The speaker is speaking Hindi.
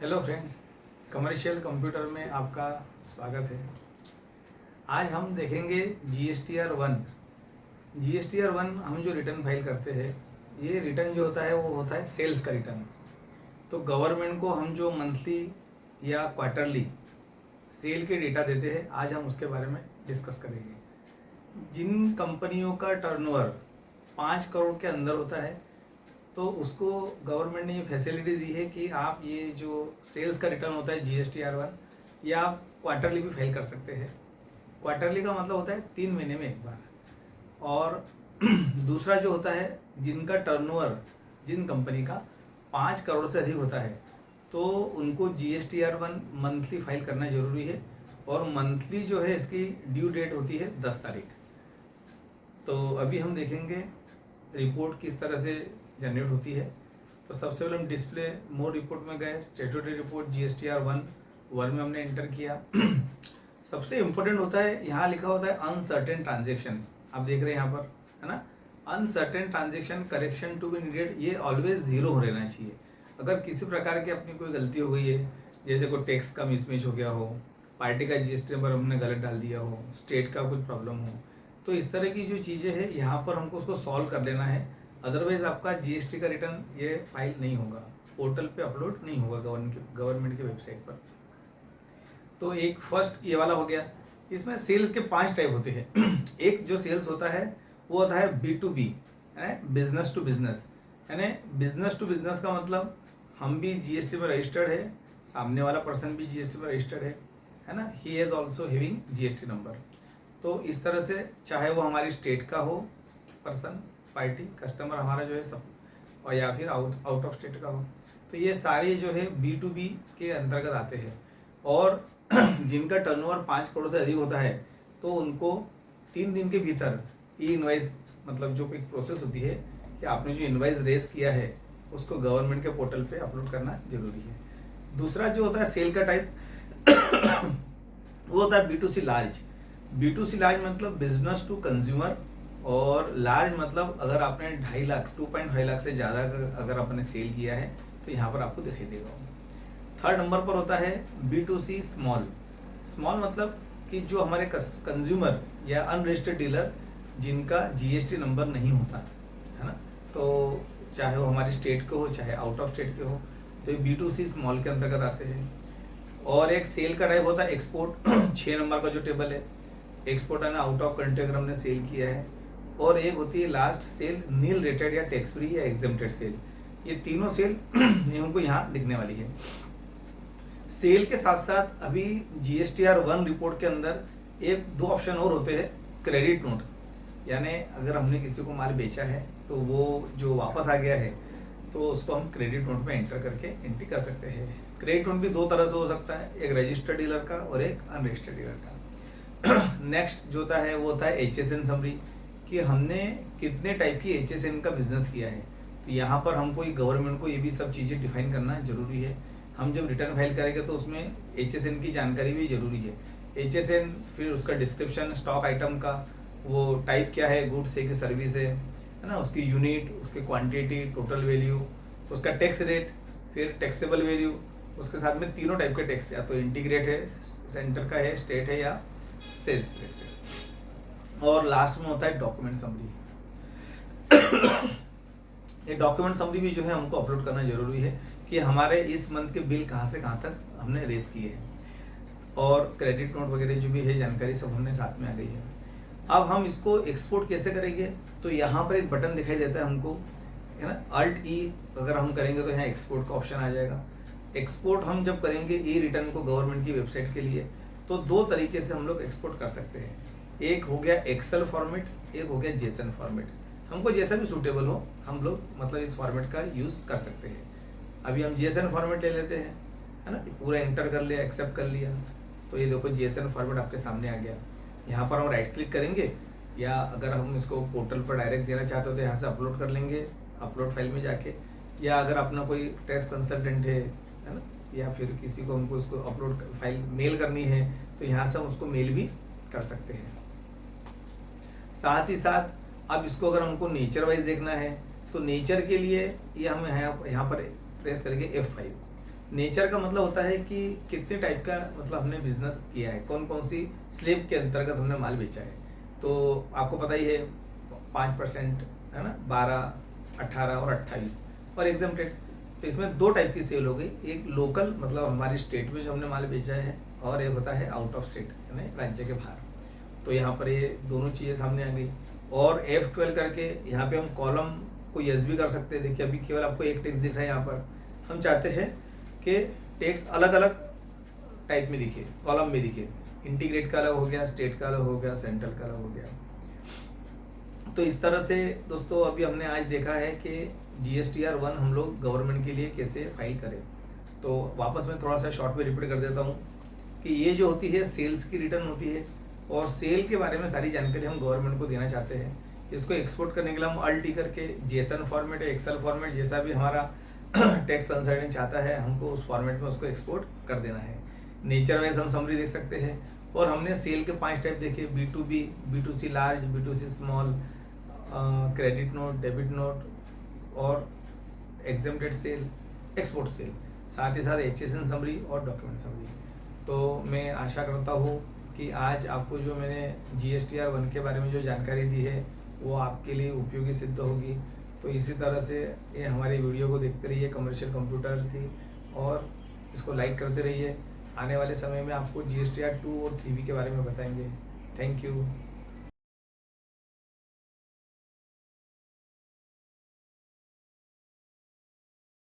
हेलो फ्रेंड्स, कमर्शियल कंप्यूटर में आपका स्वागत है। आज हम देखेंगे GSTR1। GSTR1 हम जो रिटर्न फाइल करते हैं, ये रिटर्न जो होता है वो होता है सेल्स का रिटर्न। तो गवर्नमेंट को हम जो मंथली या क्वार्टरली सेल के डेटा देते हैं, आज हम उसके बारे में डिस्कस करेंगे। जिन कंपनियों का टर्नओवर 5 करोड़ के अंदर होता है, तो उसको गवर्नमेंट ने ये फैसिलिटी दी है कि आप ये जो सेल्स का रिटर्न होता है GSTR1, या आप क्वार्टरली भी फाइल कर सकते हैं। क्वार्टरली का मतलब होता है 3 महीने में एक बार। और दूसरा जो होता है, जिनका टर्नओवर जिन कंपनी का 5 करोड़ से अधिक होता है, तो उनको GSTR1 मंथली फाइल करना जरूरी है। और मंथली जो है इसकी ड्यू डेट होती है 10 तारीख। तो अभी हम देखेंगे रिपोर्ट किस तरह से जनरेट होती है। तो सबसे पहले हम डिस्प्ले मोर रिपोर्ट में गए, स्टेटूटरी रिपोर्ट GSTR1 में हमने एंटर किया। सबसे इम्पोर्टेंट होता है, यहाँ लिखा होता है अनसर्टेन ट्रांजेक्शंस। आप देख रहे हैं यहाँ पर, है ना, uncertain transaction correction to be needed, ये ऑलवेज 0 हो रहना चाहिए। अगर किसी प्रकार की अपनी कोई गलती हो गई है, जैसे कोई टैक्स का मिसमैच हो गया हो, पार्टी का GST नंबर हमने गलत डाल दिया हो, स्टेट का कुछ प्रॉब्लम हो, तो इस तरह की जो चीज़ें हैं यहाँ पर हमको उसको सॉल्व कर लेना है। अदरवाइज आपका GST का रिटर्न ये फाइल नहीं होगा, पोर्टल पे अपलोड नहीं होगा गवर्नमेंट की वेबसाइट पर। तो एक फर्स्ट ये वाला हो गया। इसमें सेल्स के 5 टाइप होते हैं। एक जो सेल्स होता है वो होता है B2B, बिजनेस टू बिजनेस। यानी बिजनेस टू बिजनेस का मतलब हम भी GST में रजिस्टर्ड है, सामने वाला पर्सन भी GST में रजिस्टर्ड है ना, he is also having GST number. तो इस तरह से चाहे वो हमारी स्टेट का हो पर्सन, पार्टी, कस्टमर हमारा जो है सब, और या फिर आउट ऑफ स्टेट का हो, तो ये सारे जो है B2B के अंतर्गत आते हैं। और जिनका टर्नओवर 5 करोड़ से अधिक होता है, तो उनको 3 दिन के भीतर ई इनवाइस, मतलब जो एक प्रोसेस होती है कि आपने जो इनवाइस रेस किया है उसको गवर्नमेंट के पोर्टल पे अपलोड करना जरूरी है। दूसरा जो होता है सेल का टाइप वो होता है B2C लार्ज। B2C लार्ज मतलब बिजनेस टू कंज्यूमर, और लार्ज मतलब अगर आपने 2.5 लाख 2.5 लाख से ज़्यादा अगर आपने सेल किया है, तो यहाँ पर आपको दिखाई देगा। थर्ड नंबर पर होता है B2C स्मॉल। स्मॉल मतलब कि जो हमारे कंज्यूमर या अनरजिस्टर्ड डीलर जिनका GST नंबर नहीं होता है ना, तो चाहे वो हमारी स्टेट के हो चाहे आउट ऑफ स्टेट के हो, तो ये B2C स्मॉल के अंतर्गत आते हैं। और एक सेल का टाइप होता है एक्सपोर्ट। 6 नंबर का जो टेबल है, एक्सपोर्ट है ना, आउट ऑफ कंट्री अगर हमने सेल किया है। और एक होती है लास्ट सेल, नील रेटेड या टैक्स फ्री या एग्जेम्प्टेड सेल। ये तीनों सेल ये हमको यहाँ दिखने वाली है। सेल के साथ साथ अभी GSTR1 रिपोर्ट के अंदर 1-2 ऑप्शन और होते हैं। क्रेडिट नोट, यानी अगर हमने किसी को माल बेचा है तो वो जो वापस आ गया है, तो उसको हम क्रेडिट नोट में एंटर करके एंट्री कर सकते हैं। क्रेडिट नोट भी 2 तरह से हो सकता है, एक रजिस्टर्ड डीलर का और एक अनरजिस्टर्ड डीलर का। नेक्स्ट जो होता है वो होता है HSN समरी, कि हमने कितने टाइप की HSN का बिजनेस किया है। तो यहाँ पर हमको गवर्नमेंट को ये भी सब चीज़ें डिफाइन करना जरूरी है। हम जब रिटर्न फाइल करेंगे तो उसमें HSN की जानकारी भी जरूरी है। HSN, फिर उसका डिस्क्रिप्शन, स्टॉक आइटम का वो टाइप क्या है, गुड्स है कि सर्विस है ना, उसकी यूनिट, उसकी क्वांटिटी, टोटल वैल्यू, उसका टैक्स रेट, फिर टैक्सेबल वैल्यू, उसके साथ में 3 टाइप के टैक्स, या तो इंटीग्रेट है, सेंटर का है, स्टेट है, या सेल्स टैक्स है। और लास्ट में होता है डॉक्यूमेंट समरी। ये डॉक्यूमेंट समरी भी जो है हमको अपलोड करना जरूरी है कि हमारे इस मंथ के बिल कहाँ से कहाँ तक हमने रेस किए हैं। और क्रेडिट नोट वगैरह जो भी है जानकारी सब हमने साथ में आ गई है। अब हम इसको एक्सपोर्ट कैसे करेंगे, तो यहाँ पर एक बटन दिखाई देता है हमको, है ना, Alt-E अगर हम करेंगे तो यहाँ एक्सपोर्ट का ऑप्शन आ जाएगा। एक्सपोर्ट हम जब करेंगे ई रिटर्न को गवर्नमेंट की वेबसाइट के लिए, तो 2 तरीके से हम लोग एक्सपोर्ट कर सकते हैं। एक हो गया एक्सेल फॉर्मेट, एक हो गया JSON फॉर्मेट। हमको जैसा भी सूटेबल हो हम लोग मतलब इस फॉर्मेट का यूज़ कर सकते हैं। अभी हम JSON फॉर्मेट ले लेते हैं, है ना, पूरा एंटर कर लिया, एक्सेप्ट कर लिया, तो ये देखो JSON फॉर्मेट आपके सामने आ गया। यहाँ पर हम राइट क्लिक करेंगे, या अगर हम इसको पोर्टल पर डायरेक्ट देना चाहते हो तो यहाँ से अपलोड कर लेंगे, अपलोड फाइल में जाके, या अगर अपना कोई टैक्स कंसल्टेंट है ना, या फिर किसी को हमको इसको अपलोड फाइल मेल करनी है, तो यहाँ से हम उसको मेल भी कर सकते हैं। साथ ही साथ अब इसको अगर हमको नेचर वाइज देखना है, तो नेचर के लिए ये हम यहाँ पर प्रेस करेंगे F5। नेचर का मतलब होता है कि कितने टाइप का मतलब हमने बिजनेस किया है, कौन कौन सी स्लेब के अंतर्गत हमने माल बेचा है। तो आपको पता ही है 5% है ना, 12, 18 और 28 और एग्जम्प्टेड। तो इसमें दो टाइप की सेल हो गई, एक लोकल मतलब हमारी स्टेट में जो हमने माल बेचा है, और एक होता है आउट ऑफ स्टेट यानी राज्य के बाहर। तो यहाँ पर ये दोनों चीज़ें सामने आ गई। और F12 करके यहाँ पे हम कॉलम को यस भी कर सकते हैं। देखिए अभी केवल आपको एक टेक्स्ट दिख रहा है यहाँ पर, हम चाहते हैं कि टेक्स्ट अलग अलग टाइप में दिखे, कॉलम में दिखे। इंटीग्रेट का अलग हो गया, स्टेट का अलग हो गया, सेंट्रल का अलग हो गया। तो इस तरह से दोस्तों अभी हमने आज देखा है कि GSTR 1 हम लोग गवर्नमेंट के लिए कैसे फाइल करें। तो वापस मैं थोड़ा सा शॉर्ट में रिपीट कर देता हूँ कि ये जो होती है सेल्स की रिटर्न होती है, और सेल के बारे में सारी जानकारी हम गवर्नमेंट को देना चाहते हैं। इसको एक्सपोर्ट करने के लिए हम अल्टी करके जेसन फॉर्मेट या एक्सेल फॉर्मेट जैसा भी हमारा टैक्स कंसल्टेंट चाहता है, हमको उस फॉर्मेट में उसको एक्सपोर्ट कर देना है। नेचर वाइज हम समरी देख सकते हैं। और हमने सेल के 5 टाइप देखे, B2B, B2C large, B2C small, credit note, debit note और एग्जेम्प्टेड सेल, एक्सपोर्ट सेल, साथ ही साथ HSN समरी और डॉक्यूमेंट समरी। तो मैं आशा करता हूँ कि आज आपको जो मैंने GSTR 1 के बारे में जो जानकारी दी है वो आपके लिए उपयोगी सिद्ध होगी। तो इसी तरह से ये हमारी वीडियो को देखते रहिए कमर्शियल कंप्यूटर की, और इसको लाइक करते रहिए। आने वाले समय में आपको GSTR 2 और 3B के बारे में बताएंगे। Thank you.